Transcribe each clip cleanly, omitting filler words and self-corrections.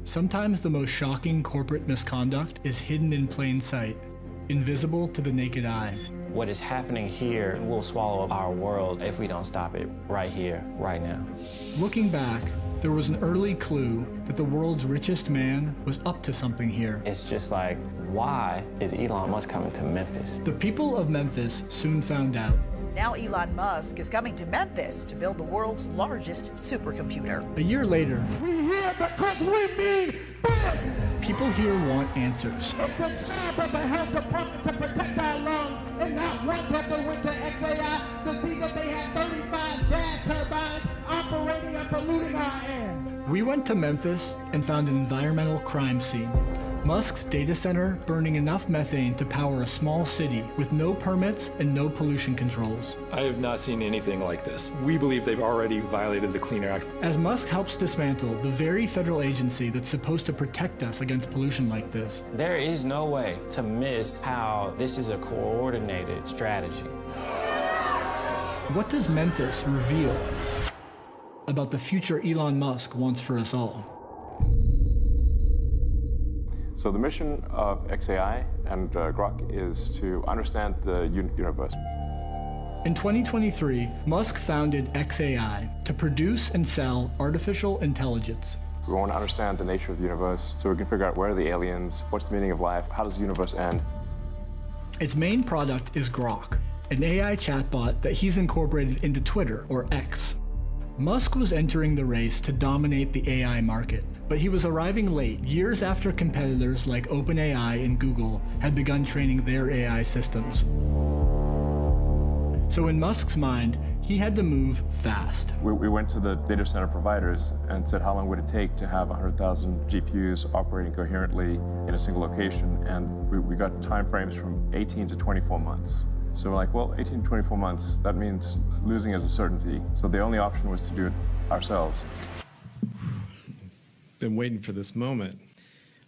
Sometimes the most shocking corporate misconduct is hidden in plain sight, invisible to the naked eye. What is happening here will swallow up our world if we don't stop it right here, right now. Looking back, there was an early clue that the world's richest man was up to something here. It's just like, why is Elon Musk coming to Memphis? The people of Memphis soon found out. Now Elon Musk is coming to Memphis to build the world's largest supercomputer. A year later, We here because we mean business. people here want answers. It's the job of the health department to protect our lungs, and not once have they went to XAI to see that they had 35 gas turbines operating and polluting our air. We went to Memphis and found an environmental crime scene. Musk's data center burning enough methane to power a small city with no permits and no pollution controls. I have not seen anything like this. We believe they've already violated the Clean Air Act. As Musk helps dismantle the very federal agency that's supposed to protect us against pollution like this, There is no way to miss how this is a coordinated strategy. what does Memphis reveal about the future Elon Musk wants for us all? So the mission of XAI and Grok is to understand the universe. In 2023, Musk founded XAI to produce and sell artificial intelligence. We want to understand the nature of the universe so we can figure out where are the aliens, what's the meaning of life, how does the universe end. Its main product is Grok, an AI chatbot that he's incorporated into Twitter, or X. Musk was entering the race to dominate the AI market, but he was arriving late, years after competitors like OpenAI and Google had begun training their AI systems. So in Musk's mind, he had to move fast. We went to the data center providers and said how long would it take to have 100,000 GPUs operating coherently in a single location, and we got time frames from 18 to 24 months. So we're like, well, 18 to 24 months, that means losing is a certainty. So the only option was to do it ourselves. Been waiting for this moment.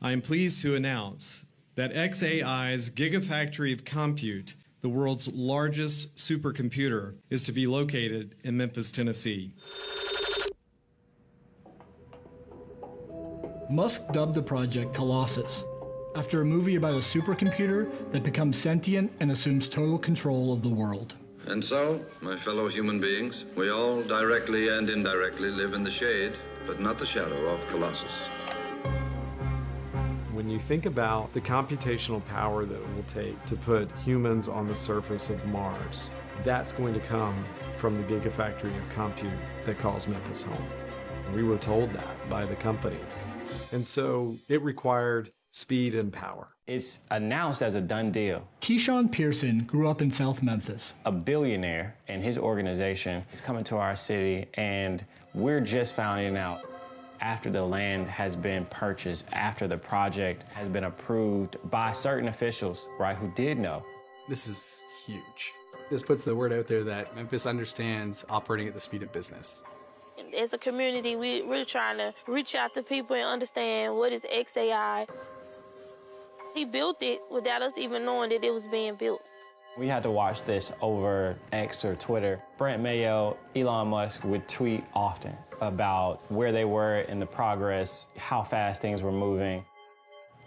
I am pleased to announce that XAI's Gigafactory of Compute, the world's largest supercomputer, is to be located in Memphis, Tennessee. Musk dubbed the project Colossus, after a movie about a supercomputer that becomes sentient and assumes total control of the world. And so, my fellow human beings, we all directly and indirectly live in the shade, but not the shadow of Colossus. When you think about the computational power that it will take to put humans on the surface of Mars, that's going to come from the Gigafactory of Compute that calls Memphis home. We were told that by the company. And so it required speed and power. It's announced as a done deal. Keyshawn Pearson grew up in South Memphis. A billionaire and his organization is coming to our city, and we're just finding out after the land has been purchased, after the project has been approved by certain officials, right, who did know. This is huge. This puts the word out there that Memphis understands operating at the speed of business. As a community, we're trying to reach out to people and understand what is XAI. He built it without us even knowing that it was being built. We had to watch this over X or Twitter. Brent Mayo, Elon Musk would tweet often about where they were in the progress, how fast things were moving.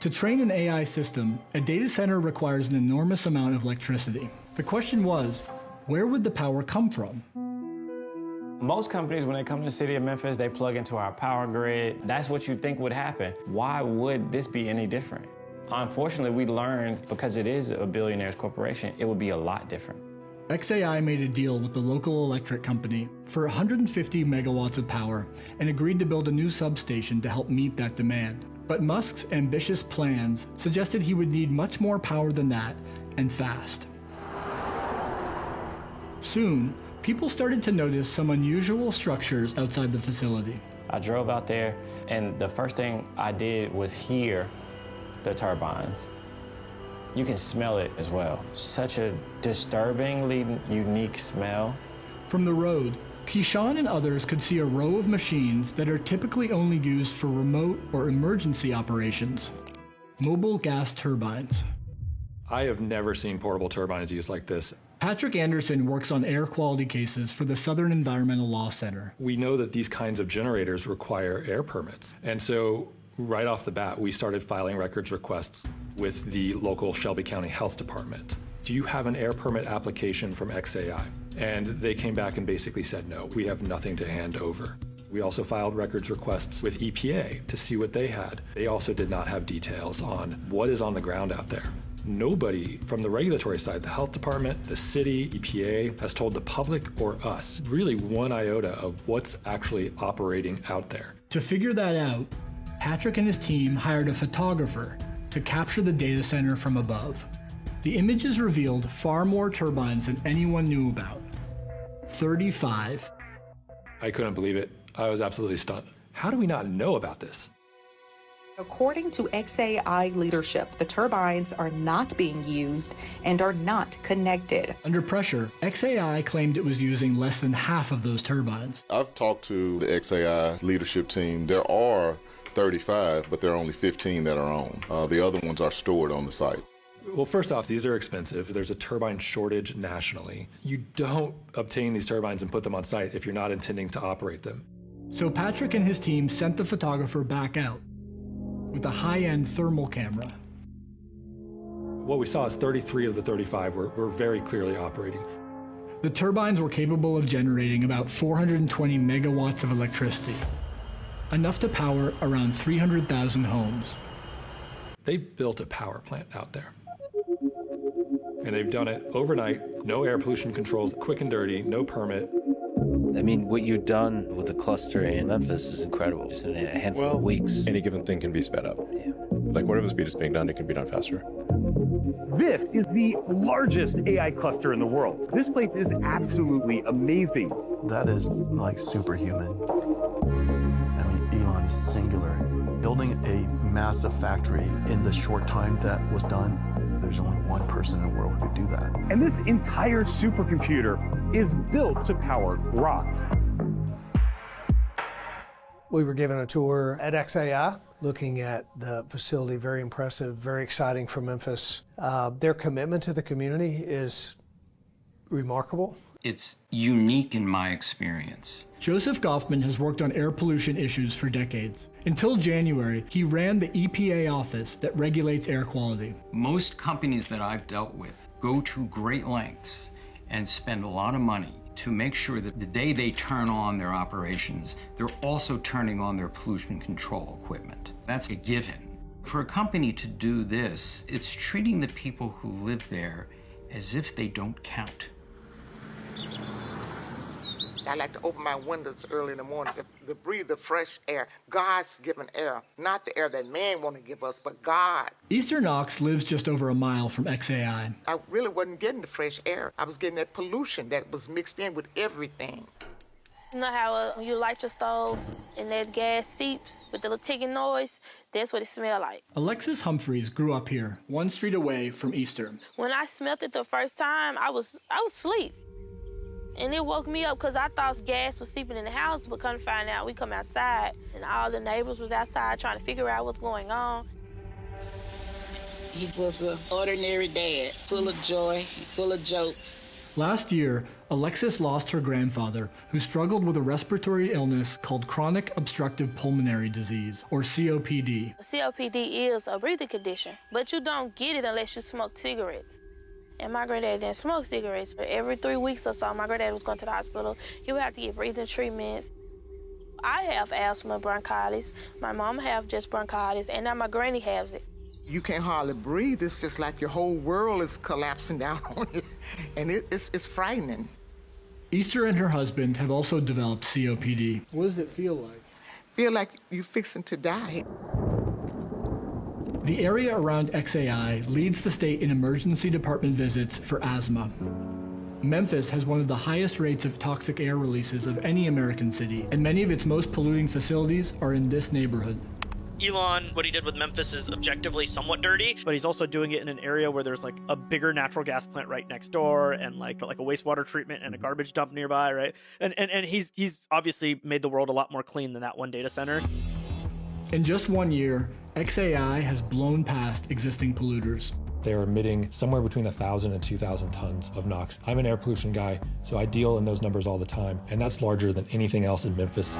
To train an AI system, a data center requires an enormous amount of electricity. The question was, where would the power come from? Most companies, when they come to the city of Memphis, they plug into our power grid. That's what you think would happen. Why would this be any different? Unfortunately, we learned because it is a billionaire's corporation, it would be a lot different. XAI made a deal with the local electric company for 150 megawatts of power and agreed to build a new substation to help meet that demand. But Musk's ambitious plans suggested he would need much more power than that, and fast. Soon, people started to notice some unusual structures outside the facility. I drove out there, and the first thing I did was hear the turbines. You can smell it as well. Such a disturbingly unique smell. From the road, Keyshawn and others could see a row of machines that are typically only used for remote or emergency operations. Mobile gas turbines. I have never seen portable turbines used like this. Patrick Anderson works on air quality cases for the Southern Environmental Law Center. We know that these kinds of generators require air permits. And so Right off the bat, we started filing records requests with the local Shelby County Health Department. Do you have an air permit application from XAI? And they came back and basically said, no, we have nothing to hand over. We also filed records requests with EPA to see what they had. They also did not have details on what is on the ground out there. Nobody from the regulatory side, the health department, the city, EPA, has told the public or us really one iota of what's actually operating out there. To figure that out, Patrick and his team hired a photographer to capture the data center from above. The images revealed far more turbines than anyone knew about. 35. I couldn't believe it. I was absolutely stunned. How do we not know about this? According to XAI leadership, the turbines are not being used and are not connected. Under pressure, XAI claimed it was using less than half of those turbines. I've talked to the XAI leadership team. There are 35, but there are only 15 that are on. The other ones are stored on the site. Well, first off, these are expensive. There's a turbine shortage nationally. You don't obtain these turbines and put them on site if you're not intending to operate them. So Patrick and his team sent the photographer back out with a high-end thermal camera. What we saw is 33 of the 35 were very clearly operating. The turbines were capable of generating about 420 megawatts of electricity, enough to power around 300,000 homes. They've built a power plant out there. And they've done it overnight, no air pollution controls, quick and dirty, no permit. I mean, what you've done with the cluster in Memphis is incredible. Just in a handful of weeks. Any given thing can be sped up. Yeah. Like whatever speed is being done, it can be done faster. This is the largest AI cluster in the world. This place is absolutely amazing. That is like superhuman. I mean, Elon is singular. Building a massive factory in the short time that was done, there's only one person in the world who could do that. And this entire supercomputer is built to power rocks. We were given a tour at XAI, looking at the facility. Very impressive, very exciting for Memphis. Their commitment to the community is remarkable. It's unique in my experience. Joseph Goffman has worked on air pollution issues for decades. Until January, he ran the EPA office that regulates air quality. Most companies that I've dealt with go to great lengths and spend a lot of money to make sure that the day they turn on their operations, they're also turning on their pollution control equipment. That's a given. For a company to do this, it's treating the people who live there as if they don't count. I like to open my windows early in the morning to breathe the fresh air, God's given air, not the air that man want to give us, but God. Easter Knox lives just over a mile from XAI. I really wasn't getting the fresh air. I was getting that pollution that was mixed in with everything. You know how you light your stove and that gas seeps with the little ticking noise? That's what it smelled like. Alexis Humphreys grew up here, 1 street away from Easter. When I smelled it the first time, I was asleep. And it woke me up because I thought gas was seeping in the house, but come to find out, we come outside and all the neighbors was outside trying to figure out what's going on. He was an ordinary dad, full of joy, full of jokes. Last year, Alexis lost her grandfather, who struggled with a respiratory illness called chronic obstructive pulmonary disease, or COPD. COPD is a breathing condition, but you don't get it unless you smoke cigarettes. And my granddad didn't smoke cigarettes, but every 3 weeks or so, my granddad was going to the hospital. He would have to get breathing treatments. I have asthma, bronchitis. My mom have just bronchitis, and now my granny has it. You can't hardly breathe. It's just like your whole world is collapsing down on you, and it's frightening. Easter and her husband have also developed COPD. What does it feel like? Feel like you're fixing to die. The area around XAI leads the state in emergency department visits for asthma. Memphis has one of the highest rates of toxic air releases of any American city, and many of its most polluting facilities are in this neighborhood. Elon, what he did with Memphis is objectively somewhat dirty, but he's also doing it in an area where there's like a bigger natural gas plant right next door and like a wastewater treatment and a garbage dump nearby, right? And he's obviously made the world a lot more clean than that one data center. In just 1 year, XAI has blown past existing polluters. They're emitting somewhere between 1,000 and 2,000 tons of NOx. I'm an air pollution guy, so I deal in those numbers all the time, and that's larger than anything else in Memphis.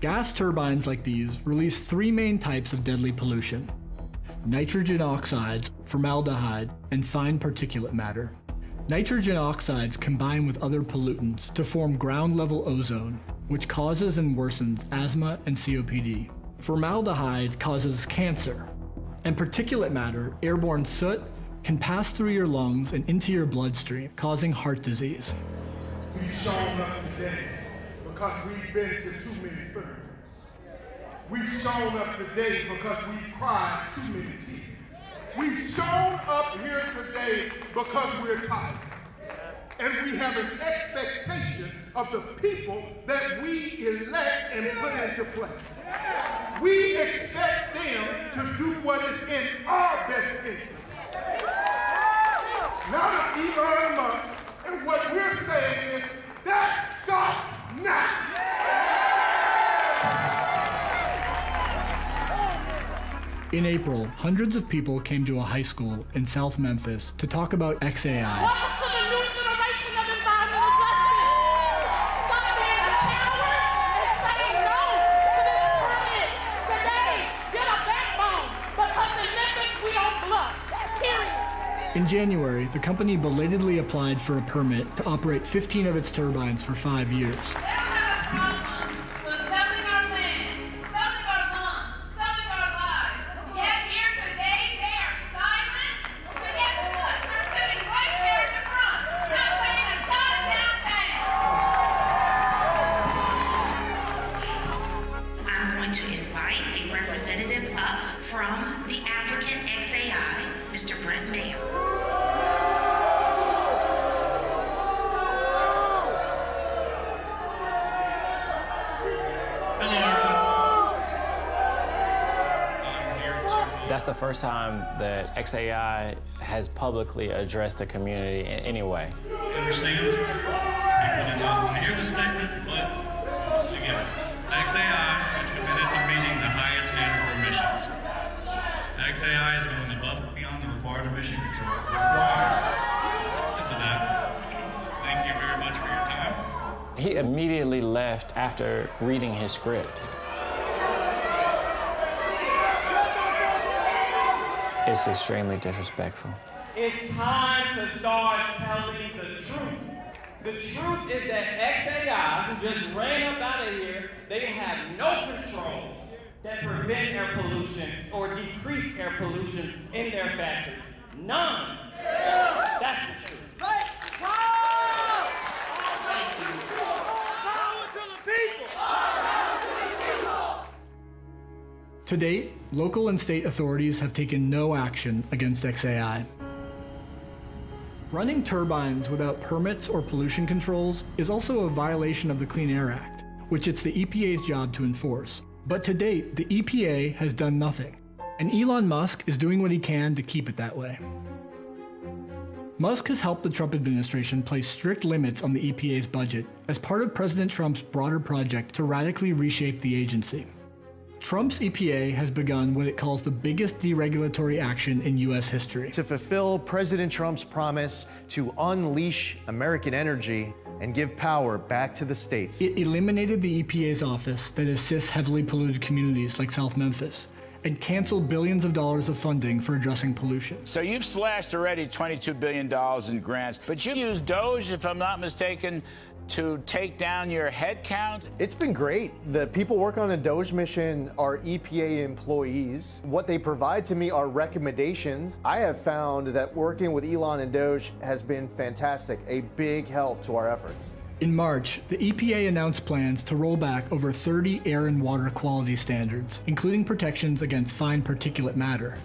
Gas turbines like these release three main types of deadly pollution: nitrogen oxides, formaldehyde, and fine particulate matter. Nitrogen oxides combine with other pollutants to form ground-level ozone, which causes and worsens asthma and COPD. Formaldehyde causes cancer, and particulate matter, airborne soot, can pass through your lungs and into your bloodstream, causing heart disease. We've shown up today because we've been to too many funerals. We've shown up today because we've cried too many tears. We've shown up here today because we're tired. And we have an expectation of the people that we elect and put into place. We expect them to do what is in our best interest. Not of Elon Musk, and what we're saying is that stops now. In April, hundreds of people came to a high school in South Memphis to talk about XAI. Welcome to the new generation of environmental justice. Stop being a coward and say no to this permit. Today, get a backbone, because in Memphis we don't bluff. Period. In January, the company belatedly applied for a permit to operate 15 of its turbines for 5 years. That's the first time that XAI has publicly addressed the community in any way. I understand people did not want to hear this statement, but again, XAI is committed to meeting the highest standard for emissions. XAI is going above and beyond the required emission control required. And to that, thank you very much for your time. He immediately left after reading his script. It's extremely disrespectful. It's time to start telling the truth. The truth is that XAI, who just ran up out of here, they have no controls that prevent air pollution or decrease air pollution in their factories. None. That's the truth. To date, local and state authorities have taken no action against XAI. Running turbines without permits or pollution controls is also a violation of the Clean Air Act, which it's the EPA's job to enforce. But to date, the EPA has done nothing, and Elon Musk is doing what he can to keep it that way. Musk has helped the Trump administration place strict limits on the EPA's budget as part of President Trump's broader project to radically reshape the agency. Trump's EPA has begun what it calls the biggest deregulatory action in U.S. history. To fulfill President Trump's promise to unleash American energy and give power back to the states. It eliminated the EPA's office that assists heavily polluted communities like South Memphis and canceled billions of dollars of funding for addressing pollution. So you've slashed already $22 billion in grants, but you used Doge, if I'm not mistaken, to take down your head count? It's been great. The people working on the Doge mission are EPA employees. What they provide to me are recommendations. I have found that working with Elon and Doge has been fantastic, a big help to our efforts. In March, the EPA announced plans to roll back over 30 air and water quality standards, including protections against fine particulate matter.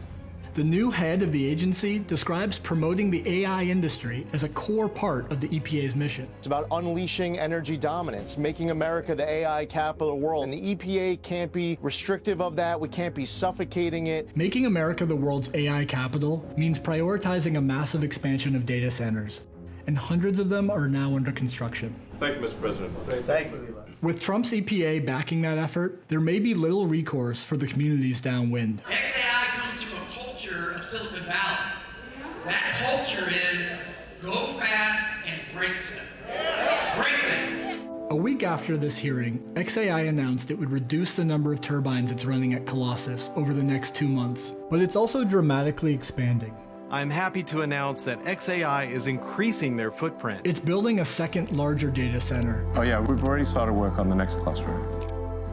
The new head of the agency describes promoting the AI industry as a core part of the EPA's mission. It's about unleashing energy dominance, making America the AI capital of the world. And the EPA can't be restrictive of that. We can't be suffocating it. Making America the world's AI capital means prioritizing a massive expansion of data centers, and hundreds of them are now under construction. Thank you, Mr. President. Thank you, Elon. With Trump's EPA backing that effort, there may be little recourse for the communities downwind. XAI comes from a culture of Silicon Valley. That culture is go fast and break stuff. Break things. A week after this hearing, xAI announced it would reduce the number of turbines it's running at Colossus over the next 2 months, but it's also dramatically expanding. I'm happy to announce that xAI is increasing their footprint. It's building a second larger data center. Oh yeah, we've already started work on the next cluster.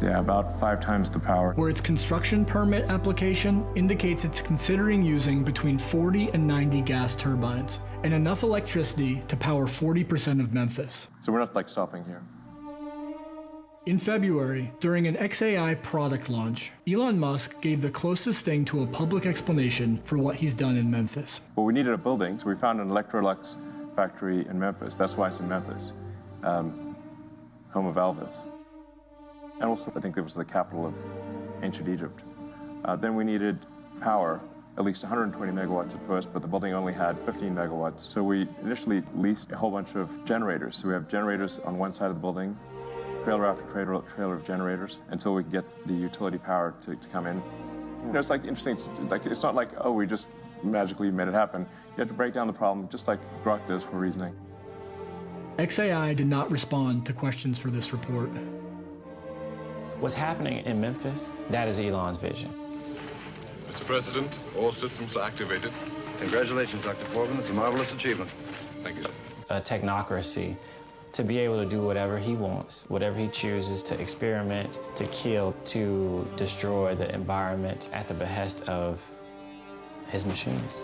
Yeah, about 5 times the power. Where its construction permit application indicates it's considering using between 40 and 90 gas turbines and enough electricity to power 40% of Memphis. So we're not like stopping here. In February, during an xAI product launch, Elon Musk gave the closest thing to a public explanation for what he's done in Memphis. Well, we needed a building, so we found an Electrolux factory in Memphis. That's why it's in Memphis, home of Elvis. And also, I think it was the capital of ancient Egypt. Then we needed power, at least 120 megawatts at first, but the building only had 15 megawatts. So we initially leased a whole bunch of generators. So we have generators on one side of the building, trailer after trailer of generators, until we get the utility power to come in. You know, it's like interesting. It's not like, oh, we just magically made it happen. You have to break down the problem, just like Grok does for reasoning. xAI did not respond to questions for this report. What's happening in Memphis, that is Elon's vision. Mr. President, all systems are activated. Congratulations, Dr. Foreman. It's a marvelous achievement. Thank you. A technocracy, to be able to do whatever he wants, whatever he chooses, to experiment, to kill, to destroy the environment at the behest of his machines.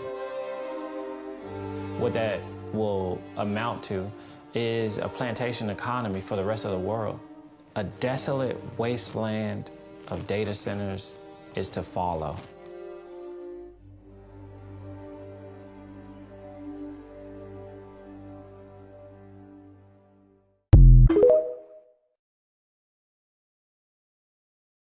What that will amount to is a plantation economy for the rest of the world. A desolate wasteland of data centers is to follow.